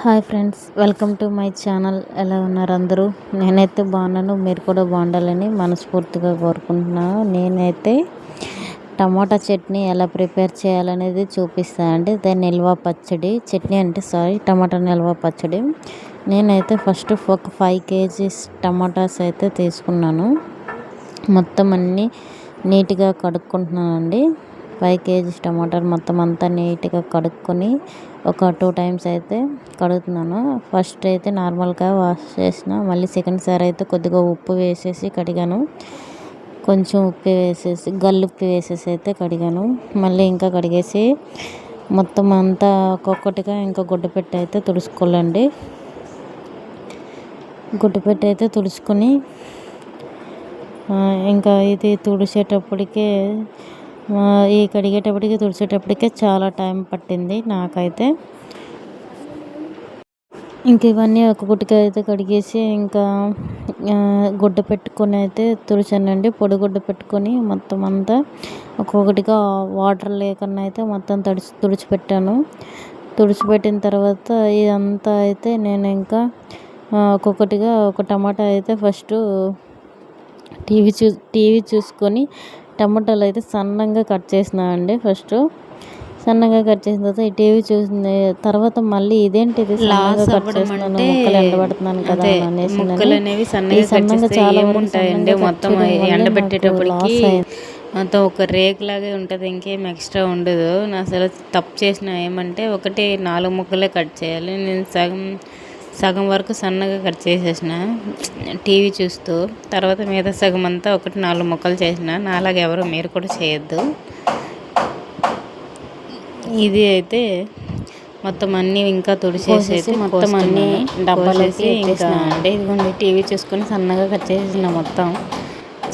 Hi friends, welcome to my channel. ఎలా ఉన్నారు అందరూ? నేనైతే బాగున్నాను. మీరు కూడా బాగుండాలని మనస్ఫూర్తిగా కోరుకుంటున్నాను. నేనైతే టమాటా చట్నీ ఎలా ప్రిపేర్ చేయాలనేది చూపిస్తాను అండి. అదే నిల్వ పచ్చడి చట్నీ అంటే టమాటా నిల్వ పచ్చడి. నేనైతే ఫస్ట్ ఒక 5 kgs టమాటాస్ అయితే తీసుకున్నాను. మొత్తం అన్నీ నీట్గా కడుక్కుంటున్నానండి. 5 kgs టమాటాలు మొత్తం అంతా నీట్గా కడుక్కొని ఒక 2 times అయితే కడుగుతున్నాను. ఫస్ట్ అయితే నార్మల్గా వాష్ చేసిన, మళ్ళీ సెకండ్ సారి అయితే కొద్దిగా ఉప్పు వేసేసి కడిగాను. కొంచెం ఉప్పు వేసేసి గల్లుప్పు వేసేసి అయితే కడిగాను. మళ్ళీ ఇంకా కడిగేసి మొత్తం అంతా ఒక్కొక్కటిగా ఇంకా గుడ్డ పెట్టి అయితే తుడుచుకోవాలండి. గుడ్డ పెట్టి అయితే తుడుచుకొని ఇంకా ఇది తుడిచేటప్పటికే ఈ కడిగేటప్పటికి తుడిచేటప్పటికే చాలా టైం పట్టింది నాకైతే. ఇంక ఇవన్నీ ఒక్కొక్కటిగా అయితే కడిగేసి ఇంకా గుడ్డ పెట్టుకొని అయితే తుడిచానండి. పొడిగుడ్డ పెట్టుకొని మొత్తం అంతా ఒక్కొక్కటిగా వాటర్ లేకుండా అయితే మొత్తం తుడిచిపెట్టాను. తుడిచిపెట్టిన తర్వాత ఇదంతా అయితే నేను ఇంకా ఒక్కొక్కటిగా ఒక టమాటా అయితే ఫస్ట్ టీవీ చూసుకొని టమాటాలు అయితే సన్నంగా కట్ చేసినా అండి. ఫస్ట్ సన్నగా కట్ చేసిన తర్వాత ఈ టీవీ చూసిన తర్వాత మళ్ళీ ఇదేంటిది సన్నగా కట్ చేస్తున్నాను, ముక్కలు ఎండబడుతున్నాను కదా అని అనేసి సన్నగా చాలా ఏముంటాయండి మొత్తం ఎండబెట్టేటప్పటికి మొత్తం ఒక రేకులాగే ఉంటుంది, ఇంకేం ఎక్స్ట్రా ఉండదు. నా అసలు తప్పు చేసిన ఏమంటే ఒకటి 4 ముక్కలే కట్ చేయాలి. నేను సగం వరకు సన్నగా కట్ చేసేసిన టీవీ చూస్తూ. తర్వాత మిగతా సగం అంతా ఒకటి 4 ముక్కలు చేసిన. నాలాగా ఎవరు మీరు కూడా చేయొద్దు. ఇది అయితే మొత్తం అన్నీ ఇంకా తుడిచేసి మొత్తం అన్నీ డబ్బాలేసి ఇంకా అంటే ఇదిగోండి టీవీ చూసుకొని సన్నగా కట్ చేసేసిన మొత్తం.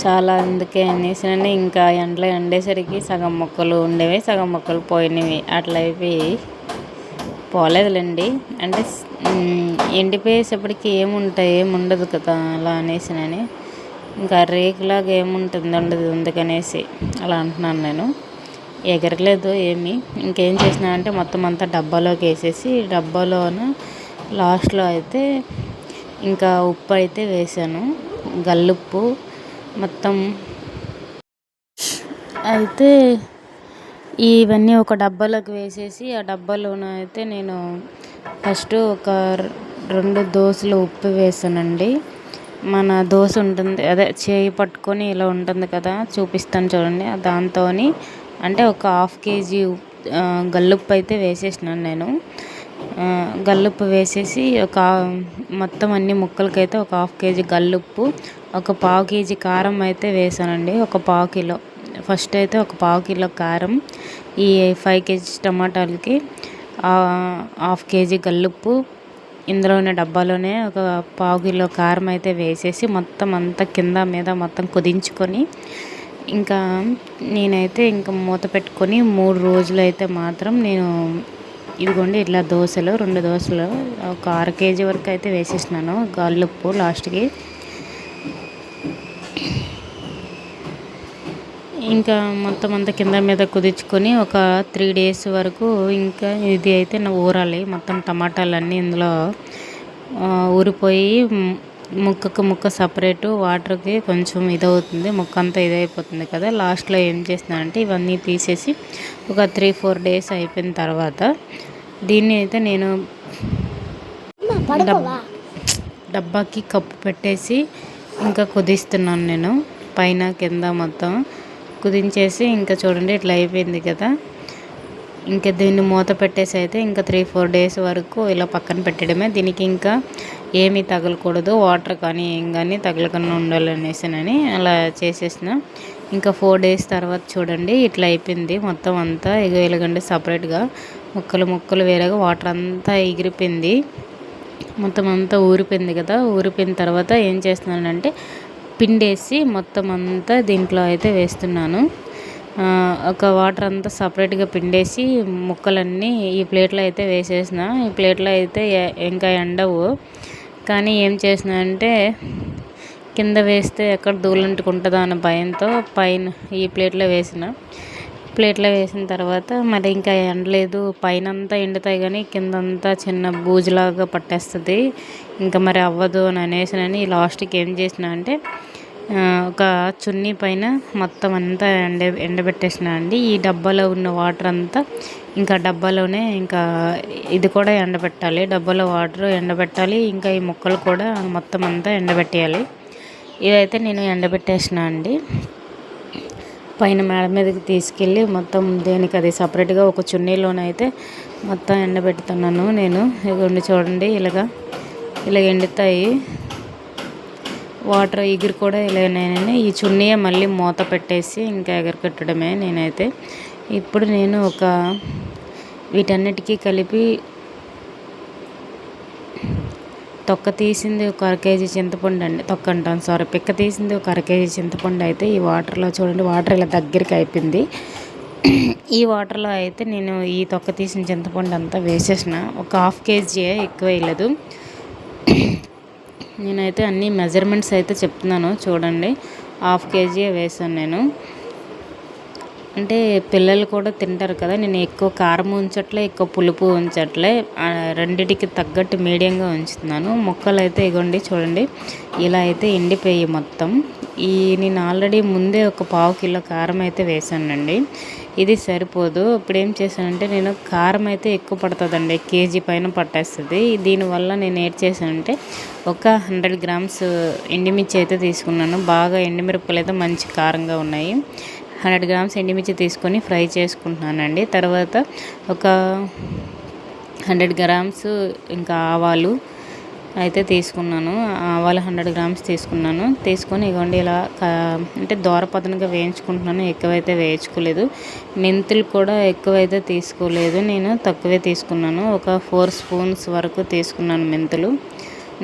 చాలా అందుకే అనేసి ఇంకా ఎండలో ఎండేసరికి సగం మొక్కలు ఉండేవి, సగం మొక్కలు పోయినవి. అట్లా అయిపోయి పోలేదులేండి. అంటే ఎండిపోయేసప్పటికి ఏముండదు కదా అలా అనేసి ఇంకా రేకులాగా ఏముంటుంది ఉండదు, అందుకనేసి అలా అంటున్నాను నేను. ఎగరలేదు ఏమి. ఇంకేం చేసిన అంటే మొత్తం అంతా డబ్బాలోకి వేసేసి డబ్బాలోన లాస్ట్లో అయితే ఇంకా ఉప్పు అయితే వేసాను, గల్లుప్పు మొత్తం. అయితే ఇవన్నీ ఒక డబ్బాలోకి వేసేసి ఆ డబ్బాలోన అయితే నేను ఫస్ట్ ఒక 2 దోసలు ఉప్పు వేసానండి. మన దోశ ఉంటుంది, అదే చేయి పట్టుకొని ఇలా ఉంటుంది కదా, చూపిస్తాను చూడండి. దాంతో అంటే ఒక 1/2 kg గల్లుప్పు అయితే వేసేసినాను నేను. గల్లుప్పు వేసేసి మొత్తం అన్ని ముక్కలకైతే ఒక 1/2 kg గల్లుప్పు, ఒక 1/4 kg కారం అయితే వేసానండి. ఒక 1/4 కిలో ఫస్ట్ అయితే ఒక 1/4 కిలో కారం, ఈ 5 kg టమాటాలకి 1/2 kg గల్లుప్పు, ఇందులోనే డబ్బాలోనే ఒక 1/4 కిలో కారం అయితే వేసేసి మొత్తం అంతా కింద మీద మొత్తం కుదించుకొని ఇంకా నేనైతే ఇంకా మూత పెట్టుకొని 3 రోజులు అయితే మాత్రం నేను ఇదిగోండి ఇట్లా దోశలు 2 దోశలు ఒక 1/2 kg వరకు అయితే వేసేసినాను గల్లుప్పు లాస్ట్కి. ఇంకా మొత్తం అంతా కింద మీద కుదించుకొని ఒక 3 days వరకు ఇంకా ఇది అయితే ఊరాలి. మొత్తం టమాటాలన్నీ ఇందులో ఊరిపోయి ముక్కకు ముక్క సపరేటు వాటర్కి కొంచెం ఇదవుతుంది, ముక్క అంతా ఇదైపోతుంది కదా. లాస్ట్లో ఏం చేసినానంటే ఇవన్నీ తీసేసి ఒక 3-4 days అయిపోయిన తర్వాత దీన్ని అయితే నేను డబ్బాకి కప్పు పెట్టేసి ఇంకా కుదిస్తున్నాను నేను, పైన కింద మొత్తం కుదించేసి ఇంకా చూడండి ఇట్లా అయిపోయింది కదా. ఇంకా దీన్ని మూత పెట్టేసి అయితే ఇంకా 3-4 days వరకు ఇలా పక్కన పెట్టడమే. దీనికి ఇంకా ఏమీ తగలకూడదు, వాటర్ కానీ ఏం కానీ తగలకుండా ఉండాలనేసి అలా చేసేసిన. ఇంకా 4 days తర్వాత చూడండి ఇట్లా అయిపోయింది మొత్తం అంతా. ఇలాగండి సపరేట్గా ముక్కలు వేరేగా వాటర్ అంతా ఎగిరిపోయింది, మొత్తం అంతా ఊరిపోయింది కదా. ఊరిపోయిన తర్వాత ఏం చేస్తున్నానంటే పిండేసి మొత్తం అంతా దీంట్లో అయితే వేస్తున్నాను. ఒక వాటర్ అంతా సపరేట్గా పిండేసి ముక్కలన్నీ ఈ ప్లేట్లో అయితే వేసేసిన. ఈ ప్లేట్లో అయితే ఇంకా ఎండవు, కానీ ఏం చేసిన అంటే కింద వేస్తే ఎక్కడ ధూళంటుకుంటుందో అన్న భయంతో పైన ఈ ప్లేట్లో వేసిన. ప్లేట్లో వేసిన తర్వాత మరి ఇంకా ఎండలేదు, పైనంతా ఎండుతాయి కానీ కిందంతా చిన్న బూజులాగా పట్టేస్తుంది, ఇంకా మరి అవ్వదు అని అనేసినని లాస్ట్కి ఏం చేసిన అంటే ఒక చున్నీ పైన మొత్తం అంతా ఎండబెట్టేసిన అండి. ఈ డబ్బాలో ఉన్న వాటర్ అంతా ఇంకా డబ్బాలోనే ఇంకా ఇది కూడా ఎండబెట్టాలి, డబ్బాలో వాటర్ ఎండబెట్టాలి, ఇంకా ఈ ముక్కలు కూడా మొత్తం అంతా ఎండబెట్టేయాలి. ఇదైతే నేను ఎండబెట్టేసిన అండి. పైన మేడ మీదకి తీసుకెళ్ళి మొత్తం దేనికి అది సపరేట్గా ఒక చున్నీలోనైతే మొత్తం ఎండబెడుతున్నాను నేను. ఇదిగోండి చూడండి, ఇలా ఎండుతాయి, వాటర్ ఎగురు కూడా ఇలా. నేను ఈ చున్నీయే మళ్ళీ మూత పెట్టేసి ఇంకా ఎగరకట్టడమే నేనైతే. ఇప్పుడు నేను వీటన్నిటికీ కలిపి తొక్క తీసింది ఒక 1/2 కేజీ చింతపండు అండి, పిక్క తీసింది ఒక 1/2 కేజీ చింతపండు అయితే ఈ వాటర్లో చూడండి, వాటర్ ఇలా దగ్గరికి అయిపోయింది. ఈ వాటర్లో అయితే నేను ఈ తొక్క తీసిన చింతపండు అంతా వేసేసిన. ఒక 1/2 కేజీ, ఎక్కువ వేయలేదు. నేనైతే అన్ని మెజర్మెంట్స్ అయితే చెప్తున్నాను చూడండి. 1/2 కేజీ వేసాను నేను. అంటే పిల్లలు కూడా తింటారు కదా, నేను ఎక్కువ కారం ఉంచట్లే, ఎక్కువ పులుపు ఉంచట్లే, రెండిటికి తగ్గట్టు మీడియంగా ఉంచుతున్నాను. ముక్కలు అయితే ఇగోండి చూడండి, ఇలా అయితే ఎండిపోయి మొత్తం. నేను ఆల్రెడీ ముందే ఒక 1/2 కిలో కారం అయితే వేసానండి. ఇది సరిపోదు. ఇప్పుడు ఏం చేశానంటే నేను కారం అయితే ఎక్కువ పడుతుందండి, కేజీ పైన పట్టేస్తుంది. దీనివల్ల నేను ఏం చేశానంటే ఒక 100 గ్రామ్స్ ఎండుమిర్చి అయితే తీసుకున్నాను. బాగా ఎండుమిరపకాయలు అయితే మంచి కారంగా ఉన్నాయి. 100 గ్రామ్స్ ఎండుమిర్చి తీసుకొని ఫ్రై చేసుకుంటున్నానండి. తర్వాత ఒక 100 గ్రామ్స్ ఇంకా ఆవాలు అయితే తీసుకున్నాను. ఆవాలు 100 గ్రామ్స్ తీసుకొని ఇవ్వండి ఇలా అంటే దోరపదనగా వేయించుకుంటున్నాను, ఎక్కువైతే వేయించుకోలేదు. మెంతులు కూడా ఎక్కువైతే తీసుకోలేదు, నేను తక్కువే తీసుకున్నాను. ఒక 4 స్పూన్స్ వరకు తీసుకున్నాను మెంతులు.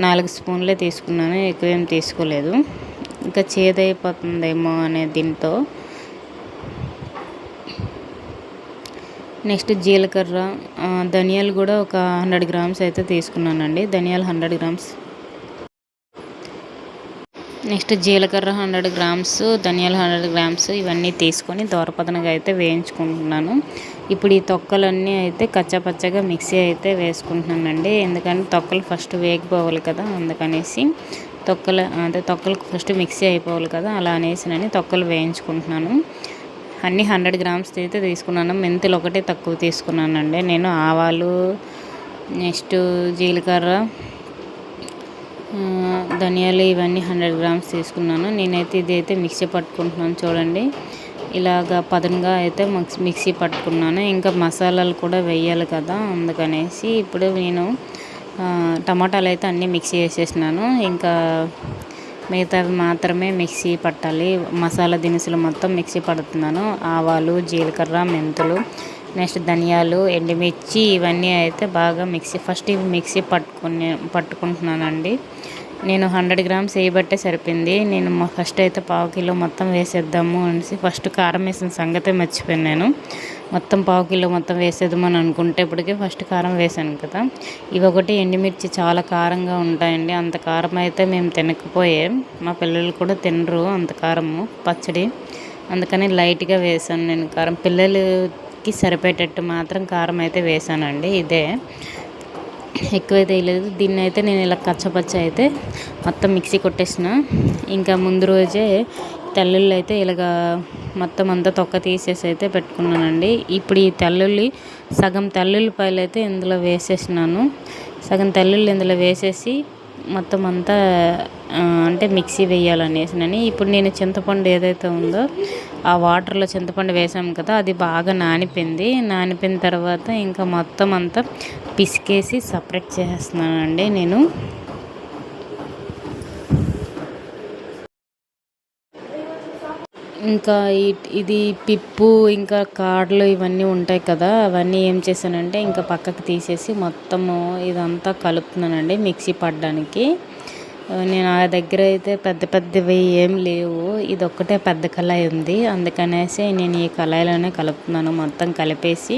4 స్పూన్లే తీసుకున్నాను, ఎక్కువేం తీసుకోలేదు. ఇంకా చేదైపోతుందేమో అనే దీంతో. నెక్స్ట్ జీలకర్ర, ధనియాలు కూడా ఒక 100 గ్రామ్స్ అయితే తీసుకున్నానండి. ధనియాలు 100 గ్రామ్స్. నెక్స్ట్ జీలకర్ర 100 గ్రామ్స్, ధనియాలు 100 గ్రామ్స్, ఇవన్నీ తీసుకొని దోరపదనగా అయితే వేయించుకుంటున్నాను. ఇప్పుడు ఈ తొక్కలన్నీ అయితే కచ్చాపచ్చగా మిక్సీ అయితే వేసుకుంటున్నానండి. ఎందుకంటే తొక్కలు ఫస్ట్ వేగిపోవాలి కదా, అందుకనేసి తొక్కలకు ఫస్ట్ మిక్సీ అయిపోవాలి కదా, అలా అనేసి తొక్కలు వేయించుకుంటున్నాను. అన్నీ 100 గ్రామ్స్ అయితే తీసుకున్నాను. మెంతులు ఒకటే తక్కువ తీసుకున్నానండి నేను. ఆవాలు, నెక్స్ట్ జీలకర్ర, ధనియాలు ఇవన్నీ 100 గ్రామ్స్ తీసుకున్నాను. నేనైతే ఇదైతే మిక్సీ పట్టుకుంటున్నాను చూడండి. ఇలాగా పదనగా అయితే మిక్సీ పట్టుకున్నాను. ఇంకా మసాలాలు కూడా వేయాలి కదా, అందుకనేసి ఇప్పుడు నేను టమాటాలు అయితే అన్నీ మిక్సీ వేసేసినాను. ఇంకా మిగతావి మాత్రమే మిక్సీ పట్టాలి. మసాలా దినుసులు మొత్తం మిక్సీ పడుతున్నాను. ఆవాలు, జీలకర్ర, మెంతులు, నెక్స్ట్ ధనియాలు, ఎండుమిర్చి, ఇవన్నీ అయితే బాగా ఫస్ట్ ఇవి మిక్సీ పట్టుకుంటున్నానండి. నేను 100 గ్రామ్స్ వేయబట్టే సరిపోయింది. నేను ఫస్ట్ అయితే 1/2 కిలో మొత్తం వేసేద్దాము అనేసి ఫస్ట్ కారం వేసిన సంగతే మర్చిపోయాను నేను. మొత్తం 1/2 కిలో మొత్తం వేసేద్దామని అనుకుంటే ఇప్పటికే ఫస్ట్ కారం వేసాను కదా. ఇవి ఒకటి ఎండుమిర్చి చాలా కారంగా ఉంటాయండి. అంత కారం అయితే మేము తినకపోయాం, మా పిల్లలు కూడా తినరు అంత కారము పచ్చడి, అందుకని లైట్గా వేసాను నేను కారం. పిల్లలకి సరిపోయేటట్టు మాత్రం కారం అయితే వేసానండి. ఇదే ఎక్కువైతే వేయలేదు. దీన్ని అయితే నేను ఇలా కచ్చపచ్చ అయితే మొత్తం మిక్సీ కొట్టేసిన. ఇంకా ముందు రోజే తెల్లుల్లి అయితే ఇలాగా మొత్తం అంతా తొక్క తీసేసి అయితే పెట్టుకున్నానండి. ఇప్పుడు ఈ సగం తెల్లుల్లిపాయలు అయితే ఇందులో వేసేసినాను. సగం తెల్లుల్లి ఇందులో వేసేసి మొత్తం అంతా అంటే మిక్సీ వేయాలనేసినని. ఇప్పుడు నేను చింతపండు ఏదైతే ఉందో ఆ వాటర్లో చింతపండు వేసాము కదా, అది బాగా నానిపోయిన తర్వాత ఇంకా మొత్తం అంతా పిసికేసి సపరేట్ చేసేస్తున్నానండి నేను. ఇంకా ఇది పిప్పు, ఇంకా కాడలు ఇవన్నీ ఉంటాయి కదా, అవన్నీ ఏం చేశానంటే ఇంకా పక్కకు తీసేసి మొత్తము ఇదంతా కలుపుతున్నానండి మిక్సీ పడడానికి. నేను ఆ దగ్గర అయితే పెద్దవి ఏం లేవు, ఇది ఒక్కటే పెద్ద కళాయి ఉంది, అందుకనేసి నేను ఈ కళాయిలోనే కలుపుతున్నాను. మొత్తం కలిపేసి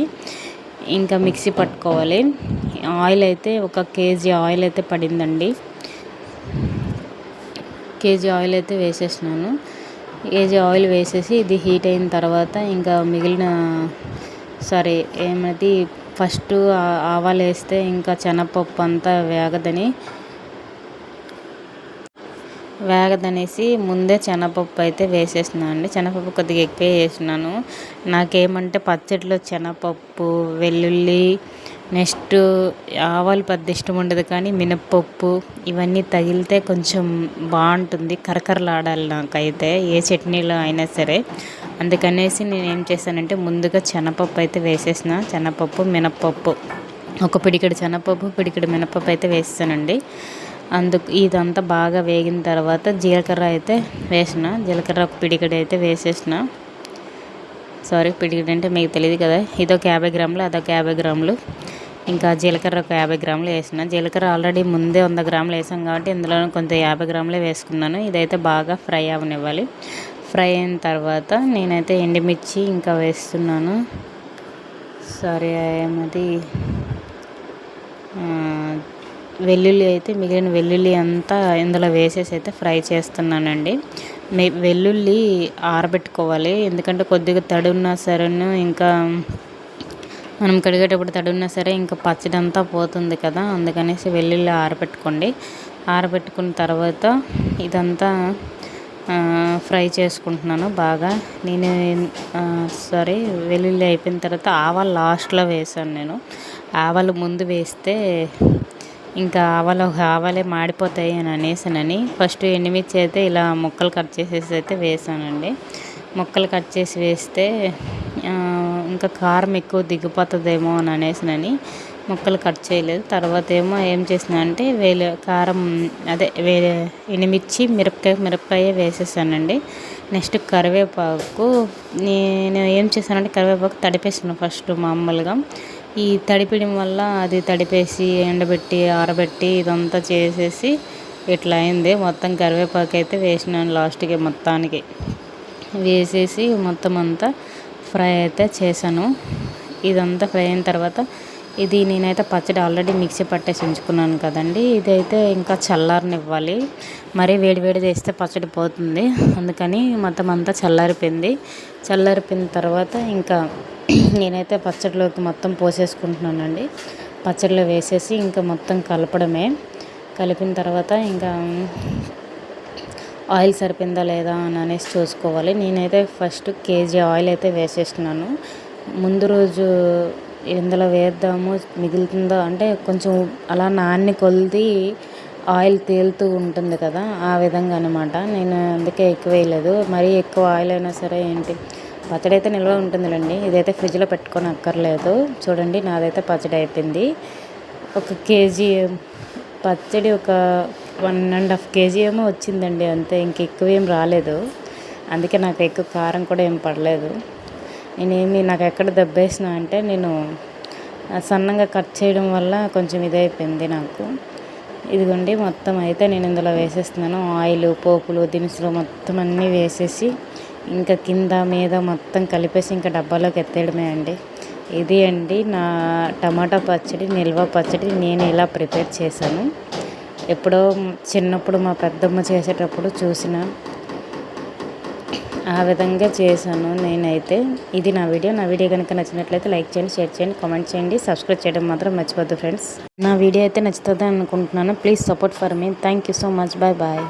ఇంకా మిక్సీ పట్టుకోవాలి. ఆయిల్ అయితే 1 కేజీ ఆయిల్ అయితే పడిందండి. కేజీ ఆయిల్ అయితే వేసేసినాను. కేజీ ఆయిల్ వేసేసి ఇది హీట్ అయిన తర్వాత ఇంకా మిగిలిన ఏమది ఫస్ట్ ఆవాలు వేస్తే ఇంకా శనగపప్పు అంతా వేగదనేసి ముందే శనగపప్పు అయితే వేసేసినాను అండి. శనగపప్పు కొద్దిగా ఎక్కువే వేసినాను. నాకేమంటే పచ్చడిలో శనగపప్పు, వెల్లుల్లి, నెక్స్ట్ ఆవాలు పెద్ద ఇష్టం ఉండదు, కానీ మినప్పప్పు ఇవన్నీ తగిలితే కొంచెం బాగుంటుంది, కరకరలాడాలి నాకైతే ఏ చట్నీలో అయినా సరే. అందుకనేసి నేను ఏం చేశానంటే ముందుగా శనగపప్పు అయితే వేసేసిన. శనగపప్పు, మినప్పప్పు, ఒక పిడికెడు శనగపప్పు, పిడికెడు మినప్పప్పు అయితే వేసానండి. ఇదంతా బాగా వేగిన తర్వాత జీలకర్ర అయితే వేసిన. జీలకర్ర ఒక పిడికెడు అయితే వేసేసిన. పిడికెడు అంటే మీకు తెలియదు కదా, ఇదొక 50 గ్రాములు, అదొక 50 గ్రాములు. ఇంకా జీలకర్ర ఒక 50 గ్రాములు వేసిన. జీలకర్ర ఆల్రెడీ ముందే 100 గ్రాములు వేసాం కాబట్టి ఇందులో కొంత 50 గ్రాములే వేసుకున్నాను. ఇదైతే బాగా ఫ్రై అవనివ్వాలి. ఫ్రై అయిన తర్వాత నేనైతే ఎండుమిర్చి ఇంకా వేస్తున్నాను. ఏమది వెల్లుల్లి అయితే మిగిలిన వెల్లుల్లి అంతా ఇందులో వేసేసి అయితే ఫ్రై చేస్తున్నానండి. వెల్లుల్లి ఆరబెట్టుకోవాలి, ఎందుకంటే కొద్దిగా తడి ఉన్నా సరేను, ఇంకా మనం కడిగేటప్పుడు తడి ఉన్నా సరే ఇంకా పచ్చడి అంతా పోతుంది కదా, అందుకనేసి వెల్లుల్లి ఆరబెట్టుకోండి. ఆరబెట్టుకున్న తర్వాత ఇదంతా ఫ్రై చేసుకుంటున్నాను బాగా. నేను వెల్లుల్లి అయిపోయిన తర్వాత ఆవాలు లాస్ట్లో వేసాను నేను. ఆవాలు ముందు వేస్తే ఇంకా ఆవాలే మాడిపోతాయి అని అనేసానని ఫస్ట్ ఎండుమిర్చి అయితే ఇలా ముక్కలు కట్ చేసేసి అయితే వేసానండి. ముక్కలు కట్ చేసి వేస్తే ఇంకా కారం ఎక్కువ దిగిపోతుందేమో అని అనేసానని ముక్కలు కట్ చేయలేదు. తర్వాత ఏం చేసిన అంటే కారం ఎండుమిర్చి, మిరపకాయ వేసేసానండి. నెక్స్ట్ కరివేపాకు నేను ఏం చేశానంటే కరివేపాకు తడిపేసాను ఫస్ట్ మామూలుగా. ఈ తడిపడం వల్ల అది తడిపేసి ఎండబెట్టి ఆరబెట్టి ఇదంతా చేసేసి ఇట్లా అయింది. మొత్తం కరివేపాకు అయితే వేసినాను లాస్ట్కి, మొత్తానికి వేసేసి మొత్తం అంతా ఫ్రై అయితే చేశాను. ఇదంతా ఫ్రై అయిన తర్వాత నేనైతే పచ్చడి ఆల్రెడీ మిక్సీ పట్టేసి ఉంచుకున్నాను కదండి, ఇదైతే ఇంకా చల్లారనివ్వాలి. మరీ వేడివేడి వేస్తే పచ్చడి పోతుంది, అందుకని మొత్తం అంతా చల్లారిపోయింది. చల్లారిపోయిన తర్వాత ఇంకా నేనైతే పచ్చడిలోకి మొత్తం పోసేసుకుంటున్నానండి. పచ్చడిలో వేసేసి ఇంకా మొత్తం కలపడమే. కలిపిన తర్వాత ఇంకా ఆయిల్ సరిపోయిందా లేదా అని అనేసి చూసుకోవాలి. నేనైతే ఫస్ట్ కేజీ ఆయిల్ అయితే వేసేస్తున్నాను. ముందు రోజు ఇందులో వేద్దాము మిగులుతుందో అంటే కొంచెం అలా నాన్ని కొలిది ఆయిల్ తేలుతూ ఉంటుంది కదా, ఆ విధంగా అనమాట. నేను అందుకే ఎక్కువ వేయలేదు. మరీ ఎక్కువ ఆయిల్ అయినా సరే పచ్చడి అయితే నిల్వ ఉంటుందిలేండి, ఇదైతే ఫ్రిడ్జ్లో పెట్టుకొని అక్కర్లేదు. చూడండి నాదైతే పచ్చడి అయిపోయింది. ఒక కేజీ పచ్చడి ఒక 1.5 కేజీ ఏమో వచ్చిందండి అంతే, ఇంక ఎక్కువ ఏం రాలేదు. అందుకే నాకు ఎక్కువ కారం కూడా ఏం పడలేదు. నాకు ఎక్కడ దెబ్బేసిన అంటే నేను సన్నంగా కట్ చేయడం వల్ల కొంచెం ఇదైపోయింది నాకు. ఇదిగోండి మొత్తం అయితే నేను ఇందులో వేసేస్తున్నాను. ఆయిల్, పోపులు, దినుసులు మొత్తం అన్నీ వేసేసి ఇంకా కింద మీద మొత్తం కలిపేసి ఇంకా డబ్బాలోకి ఎత్తేయడమే అండి. ఇది అండి నా టమాటా పచ్చడి, నిల్వ పచ్చడి. నేను ఇలా ప్రిపేర్ చేశాను. ఎప్పుడో చిన్నప్పుడు మా పెద్దమ్మ చేసేటప్పుడు చూసిన ఆ విధంగా చేశాను నేనైతే. ఇది నా వీడియో కనుక నచ్చినట్లయితే లైక్ చేయండి, షేర్ చేయండి, కామెంట్ చేయండి, సబ్స్క్రైబ్ చేయడం మాత్రం మర్చిపోద్దు ఫ్రెండ్స్. నా వీడియో అయితే నచ్చుతుంది అనుకుంటున్నాను. Please support for me. Thank you so much. Bye.